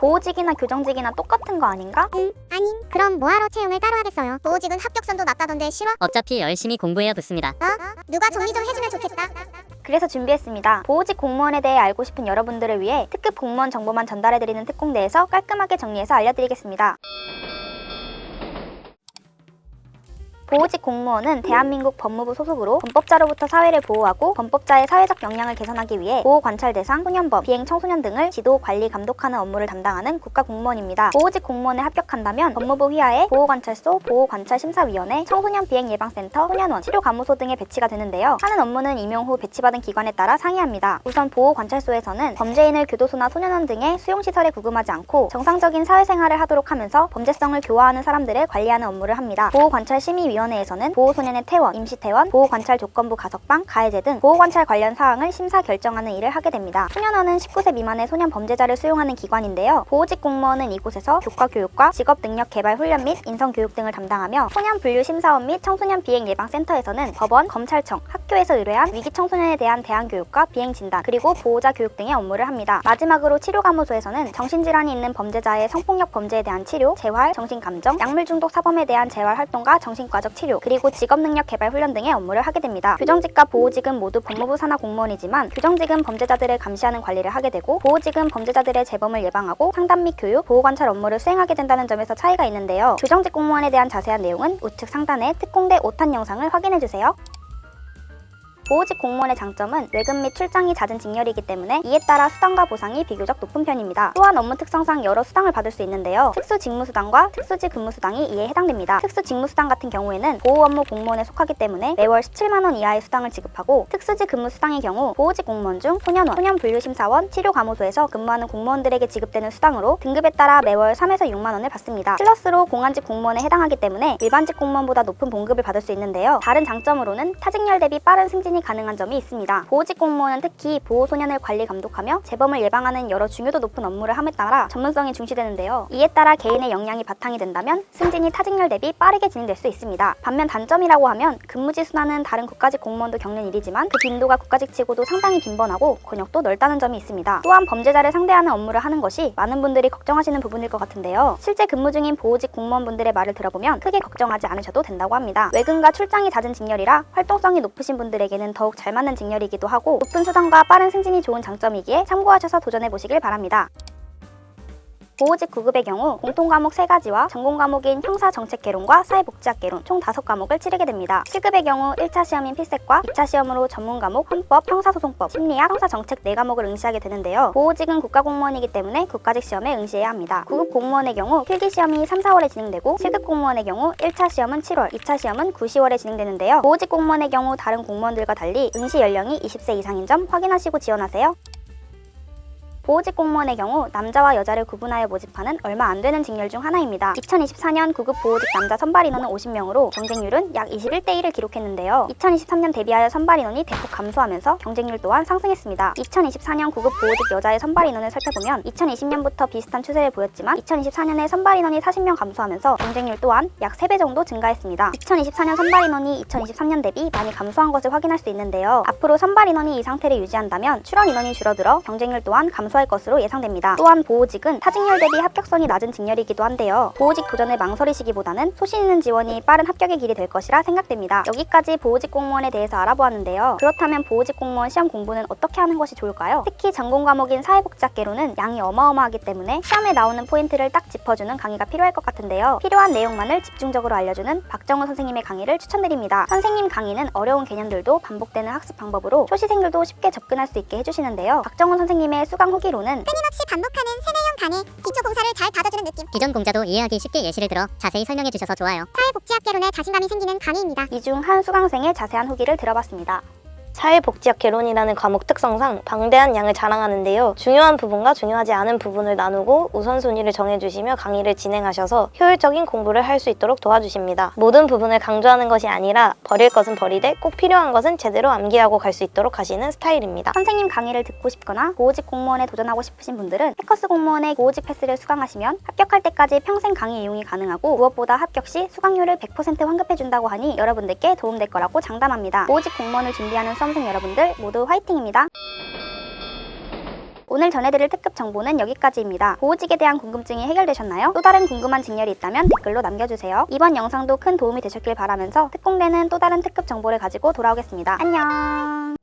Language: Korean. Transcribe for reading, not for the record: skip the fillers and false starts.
보호직이나 교정직이나 똑같은 거 아닌가? 아님. 그럼 뭐하러 채용을 따로 하겠어요? 보호직은 합격선도 낮다던데 싫어? 어차피 열심히 공부해야 붙습니다. 누가 정리 좀 해주면 좋겠다. 그래서 준비했습니다. 보호직 공무원에 대해 알고 싶은 여러분들을 위해 특급 공무원 정보만 전달해드리는 특공대에서 깔끔하게 정리해서 알려드리겠습니다. 보호직 공무원은 대한민국 법무부 소속으로 범법자로부터 사회를 보호하고 범법자의 사회적 역량을 개선하기 위해 보호관찰 대상, 소년범, 비행 청소년 등을 지도, 관리, 감독하는 업무를 담당하는 국가공무원입니다. 보호직 공무원에 합격한다면 법무부 휘하에 보호관찰소, 보호관찰심사위원회, 청소년 비행예방센터, 소년원, 치료감호소 등에 배치가 되는데요. 하는 업무는 임용 후 배치받은 기관에 따라 상이합니다. 우선 보호관찰소에서는 범죄인을 교도소나 소년원 등의 수용시설에 구금하지 않고 정상적인 사회생활을 하도록 하면서 범죄성을 교화하는 사람들을 관리하는 업무를 합니다. 보호관찰심의위원회에서는 보호소년의 퇴원, 임시퇴원, 보호관찰 조건부 가석방, 가해제 등 보호관찰 관련 사항을 심사 결정하는 일을 하게 됩니다. 소년원은 19세 미만의 소년 범죄자를 수용하는 기관인데요. 보호직 공무원은 이곳에서 교과교육과 직업능력개발훈련 및 인성교육 등을 담당하며 소년분류심사원 및 청소년 비행예방센터에서는 법원, 검찰청, 학교에서 의뢰한 위기청소년에 대한 대안교육과 비행진단, 그리고 보호자 교육 등의 업무를 합니다. 마지막으로 치료감호소에서는 정신질환이 있는 범죄자의 성폭력 범죄에 대한 치료, 재활, 정신감정, 약물중독 사범에 대한 재활활동과 정신과적 치료, 그리고 직업능력개발훈련 등의 업무를 하게 됩니다. 교정직과 보호직은 모두 법무부 산하 공무원이지만 교정직은 범죄자들을 감시하는 관리를 하게 되고 보호직은 범죄자들의 재범을 예방하고 상담 및 교육, 보호관찰 업무를 수행하게 된다는 점에서 차이가 있는데요. 교정직 공무원에 대한 자세한 내용은 우측 상단의 특공대 5탄 영상을 확인해주세요. 보호직 공무원의 장점은 외근 및 출장이 잦은 직렬이기 때문에 이에 따라 수당과 보상이 비교적 높은 편입니다. 또한 업무 특성상 여러 수당을 받을 수 있는데요. 특수직무수당과 특수지 근무수당이 이에 해당됩니다. 특수직무수당 같은 경우에는 보호업무 공무원에 속하기 때문에 매월 17만 원 이하의 수당을 지급하고, 특수지 근무수당의 경우 보호직 공무원 중 소년원, 소년분류심사원, 치료감호소에서 근무하는 공무원들에게 지급되는 수당으로 등급에 따라 매월 3에서 6만 원을 받습니다. 플러스로 공안직 공무원에 해당하기 때문에 일반직 공무원보다 높은 봉급을 받을 수 있는데요. 다른 장점으로는 타직렬 대비 빠른 승진이 가능한 점이 있습니다. 보호직 공무원은 특히 보호소년을 관리 감독하며 재범을 예방하는 여러 중요도 높은 업무를 함에 따라 전문성이 중시되는데요. 이에 따라 개인의 역량이 바탕이 된다면 승진이 타직렬 대비 빠르게 진행될 수 있습니다. 반면 단점이라고 하면 근무지 순환은 다른 국가직 공무원도 겪는 일이지만 그 빈도가 국가직치고도 상당히 빈번하고 권역도 넓다는 점이 있습니다. 또한 범죄자를 상대하는 업무를 하는 것이 많은 분들이 걱정하시는 부분일 것 같은데요. 실제 근무 중인 보호직 공무원분들의 말을 들어보면 크게 걱정하지 않으셔도 된다고 합니다. 외근과 출장이 잦은 직렬이라 활동성이 높으신 분들에게는 더욱 잘 맞는 직렬이기도 하고 높은 수당과 빠른 승진이 좋은 장점이기에 참고하셔서 도전해보시길 바랍니다. 보호직 9급의 경우 공통과목 3가지와 전공과목인 형사정책개론과 사회복지학개론 총 5과목을 치르게 됩니다. 7급의 경우 1차 시험인 필색과 2차 시험으로 전문과목 헌법, 형사소송법, 심리학, 형사정책 4과목을 응시하게 되는데요. 보호직은 국가공무원이기 때문에 국가직 시험에 응시해야 합니다. 9급 공무원의 경우 필기시험이 3, 4월에 진행되고 7급 공무원의 경우 1차 시험은 7월, 2차 시험은 9, 10월에 진행되는데요. 보호직 공무원의 경우 다른 공무원들과 달리 응시 연령이 20세 이상인 점 확인하시고 지원하세요. 보호직 공무원의 경우 남자와 여자를 구분하여 모집하는 얼마 안 되는 직렬 중 하나입니다. 2024년 9급 보호직 남자 선발 인원은 50명으로 경쟁률은 약 21대 1을 기록했는데요. 2023년 대비하여 선발 인원이 대폭 감소하면서 경쟁률 또한 상승했습니다. 2024년 9급 보호직 여자의 선발 인원을 살펴보면 2020년부터 비슷한 추세를 보였지만 2024년에 선발 인원이 40명 감소하면서 경쟁률 또한 약 3배 정도 증가했습니다. 2024년 선발 인원이 2023년 대비 많이 감소한 것을 확인할 수 있는데요. 앞으로 선발 인원이 이 상태를 유지한다면 출원 인원이 줄어들어 경쟁률 또한 감소할 것으로 예상됩니다. 또한 보호직은 타직렬 대비 합격선이 낮은 직렬이기도 한데요. 보호직 도전을 망설이시기보다는 소신 있는 지원이 빠른 합격의 길이 될 것이라 생각됩니다. 여기까지 보호직 공무원에 대해서 알아보았는데요. 그렇다면 보호직 공무원 시험 공부는 어떻게 하는 것이 좋을까요? 특히 전공 과목인 사회복지학개론은 양이 어마어마하기 때문에 시험에 나오는 포인트를 딱 짚어주는 강의가 필요할 것 같은데요. 필요한 내용만을 집중적으로 알려주는 박정우 선생님의 강의를 추천드립니다. 선생님 강의는 어려운 개념들도 반복되는 학습 방법으로 초시생들도 쉽게 접근할 수 있게 해주시는데요. 박정우 선생님의 수강 후기로는 끊임없이 반복하는 세뇌형 강의, 기초 공사를 잘 다져주는 느낌. 기존 공자도 이해하기 쉽게 예시를 들어 자세히 설명해 주셔서 좋아요. 사회복지학개론에 자신감이 생기는 강의입니다. 이 중 한 수강생의 자세한 후기를 들어봤습니다. 사회복지학 개론이라는 과목 특성상 방대한 양을 자랑하는데요. 중요한 부분과 중요하지 않은 부분을 나누고 우선순위를 정해주시며 강의를 진행하셔서 효율적인 공부를 할 수 있도록 도와주십니다. 모든 부분을 강조하는 것이 아니라 버릴 것은 버리되 꼭 필요한 것은 제대로 암기하고 갈 수 있도록 하시는 스타일입니다. 선생님 강의를 듣고 싶거나 보호직 공무원에 도전하고 싶으신 분들은 해커스 공무원의 보호직 패스를 수강하시면 합격할 때까지 평생 강의 이용이 가능하고 무엇보다 합격 시 수강료를 100% 환급해준다고 하니 여러분들께 도움될 거라고 장담합니다. 보호직 공무원을 준비하는 수험생 여러분들 모두 화이팅입니다. 오늘 전해드릴 특급 정보는 여기까지입니다. 보호직에 대한 궁금증이 해결되셨나요? 또 다른 궁금한 직렬이 있다면 댓글로 남겨주세요. 이번 영상도 큰 도움이 되셨길 바라면서 특공대는 또 다른 특급 정보를 가지고 돌아오겠습니다. 안녕.